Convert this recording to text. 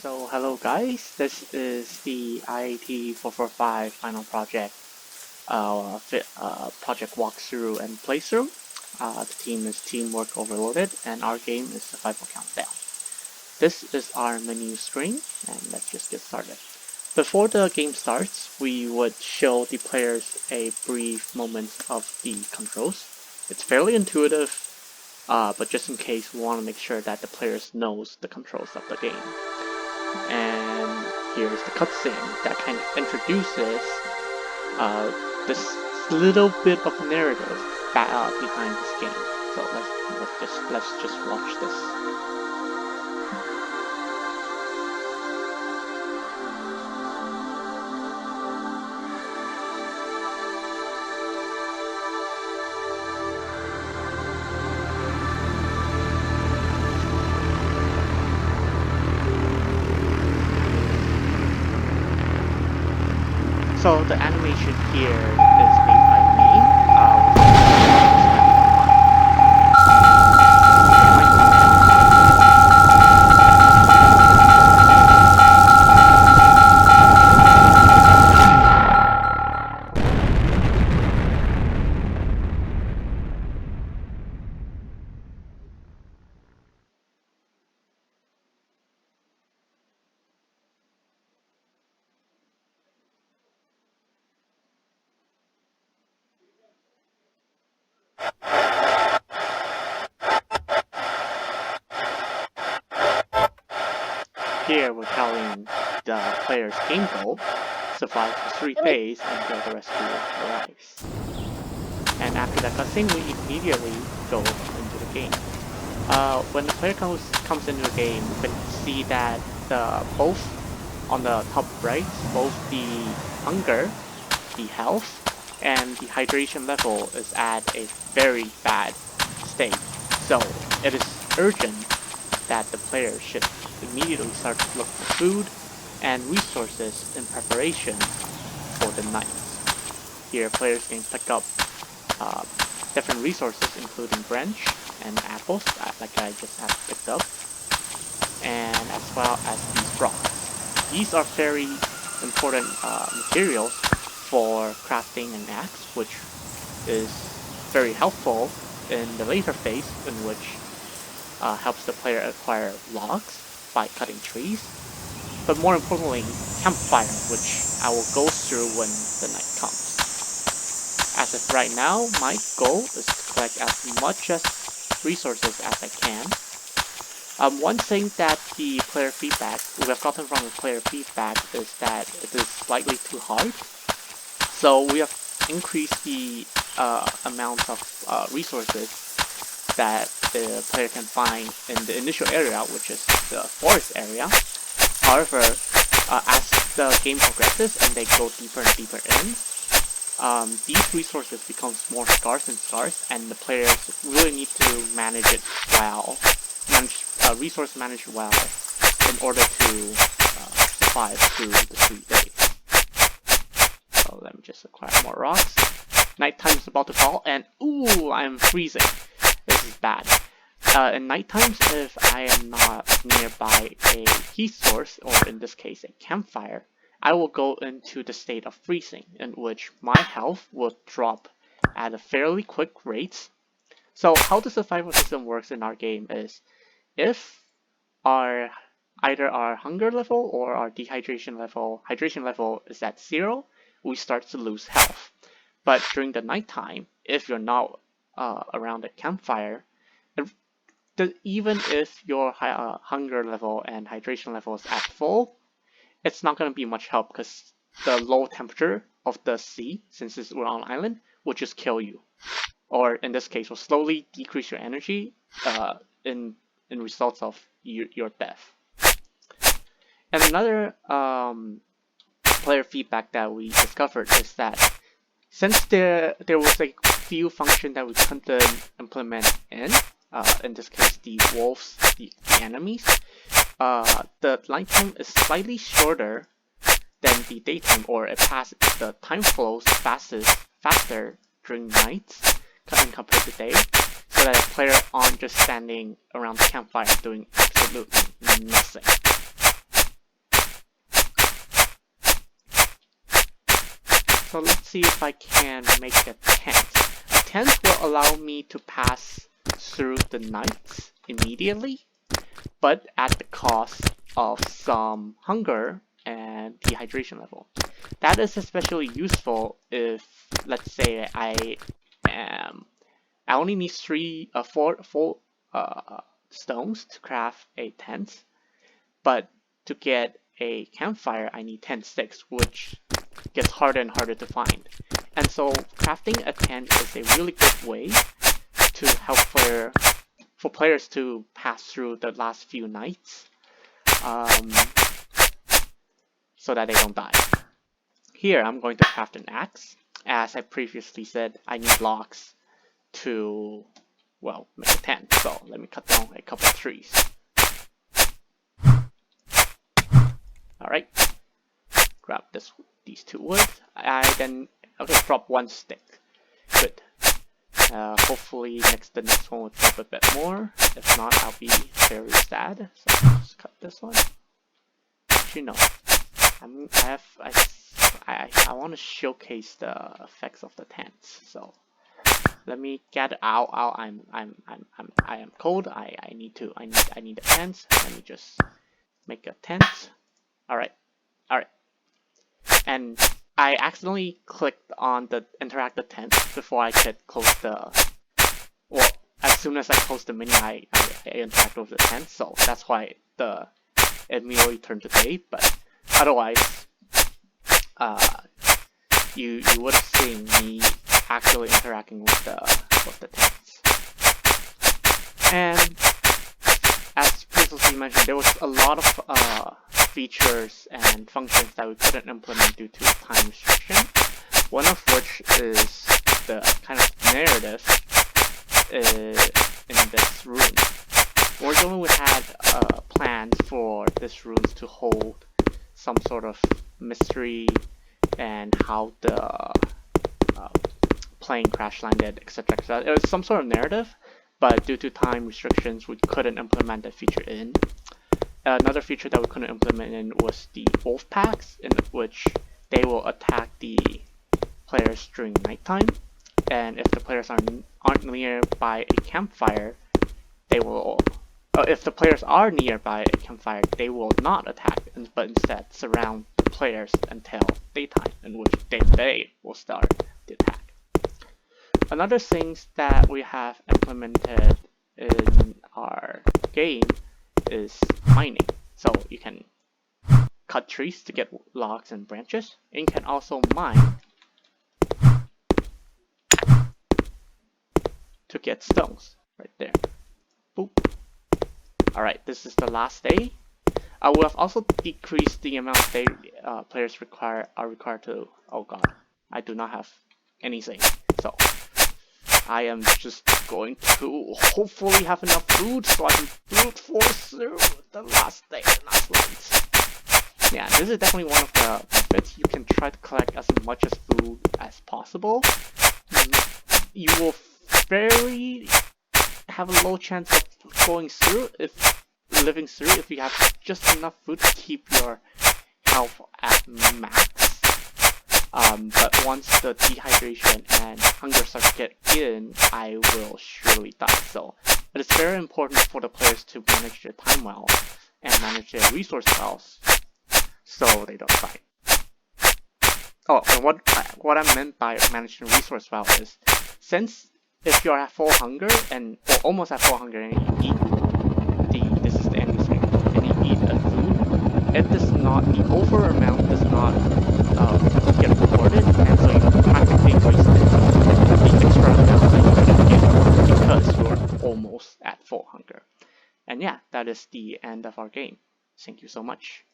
So hello guys, this is the IAT445 final project project walkthrough and playthrough. The team is Teamwork Overloaded and our game is Survival Countdown. This is our menu screen and let's just get started. Before the game starts, we would show the players a brief moment of the controls. It's fairly intuitive, but just in case we want to make sure that the players knows the controls of the game. And here's the cutscene that kind of introduces this little bit of narrative behind this game. So let's just watch this. So the animation here is made by me. Here we're telling the player's game goal: survive for 3 days until the rescue arrives. And after that cutscene, we immediately go into the game. When the player comes into the game, you can see that both on the top right, both the hunger, the health, and the hydration level is at a very bad state. So it is urgent that the player should immediately start to look for food and resources in preparation for the night. Here players can pick up different resources including branch and apples, like I just have picked up, and as well as these rocks. These are very important materials for crafting an axe, which is very helpful in the later phase, in which helps the player acquire logs by cutting trees, but more importantly, campfire, which I will go through when the night comes. As of right now, my goal is to collect as much as resources as I can. One thing that the player feedback we have gotten from the player feedback is that it is slightly too hard. So we have increased the amount of resources that the player can find in the initial area, which is the forest area. However, as the game progresses and they go deeper and deeper in, these resources becomes more scarce and scarce, and the players really need to manage it well, resource manage well, in order to survive through the 3 days. So let me just acquire more rocks. Nighttime is about to fall, and ooh, I'm freezing. This is bad. In night times, if I am not nearby a heat source, or in this case a campfire, I will go into the state of freezing, in which my health will drop at a fairly quick rate. So how the survival system works in our game is, if either our hunger level or our hydration level is at 0, we start to lose health. But during the nighttime, if you're not around a campfire, even if your hunger level and hydration level is at full, it's not going to be much help, because the low temperature of the sea, since we're on an island, will just kill you, or in this case will slowly decrease your energy in results of your death. And another player feedback that we discovered is that since there was a few functions that we couldn't implement in this case the wolves, the enemies, the nighttime is slightly shorter than the daytime, or the time flows faster during nights compared to day, so that the player aren't just standing around the campfire doing absolutely nothing. So let's see if I can make a tent. A tent will allow me to pass through the nights immediately, but at the cost of some hunger and dehydration level. That is especially useful if, let's say, I only need four stones to craft a tent, but to get a campfire I need 10 sticks, which gets harder and harder to find. And so crafting a tent is a really good way to help players to pass through the last few nights, so that they don't die. Here I'm going to craft an axe. As I previously said, I need logs to, well, make a tent. So let me cut down a couple of trees. Alright, grab these 2 wood. Okay, drop 1 stick. Good. Hopefully the next one will drop a bit more. If not, I'll be very sad. So just cut this one. But you know, I want to showcase the effects of the tents. So let me get out. I am cold. I need a tent. Let me just make a tent. Alright. And I accidentally clicked on the interact the tent before I could close the, well, as soon as I closed the menu, I interact with the tent, so that's why it immediately turned to day. But otherwise, you would have seen me actually interacting with the tents. And as previously mentioned, there was a lot of features and functions that we couldn't implement due to time restriction. One of which is the kind of narrative in this rune. Originally we had plans for this rune to hold some sort of mystery and how the plane crash landed, etc. It was some sort of narrative, but due to time restrictions we couldn't implement that feature in. Another feature that we couldn't implement in was the wolf packs, in which they will attack the players during nighttime, and if the players aren't nearby a campfire, they will. If the players are nearby a campfire, they will not attack, but instead surround the players until daytime, in which they will start the attack. Another things that we have implemented in our game is mining. So you can cut trees to get logs and branches, and you can also mine to get stones right there. Boop. Alright, this is the last day. I will have also decreased the amount of day players are required to. Oh god, I do not have anything. So I am just going to hopefully have enough food so I can brute force through the last day, last night. Yeah, this is definitely one of the benefits. You can try to collect as much as food as possible. You will barely have a low chance of living through if you have just enough food to keep your health at max. But once the dehydration and hunger start to get in, I will surely die. So it is very important for the players to manage their time well and manage their resource well, so they don't die. Oh, and what I meant by managing resource well is, since if you're at full hunger or almost at full hunger and you eat this is the enemy screen, and you eat a food, it does not, the over amount does not get recorded, and so you practically wasted the extra amount that you could have get because you're almost at full hunger. And yeah, that is the end of our game. Thank you so much.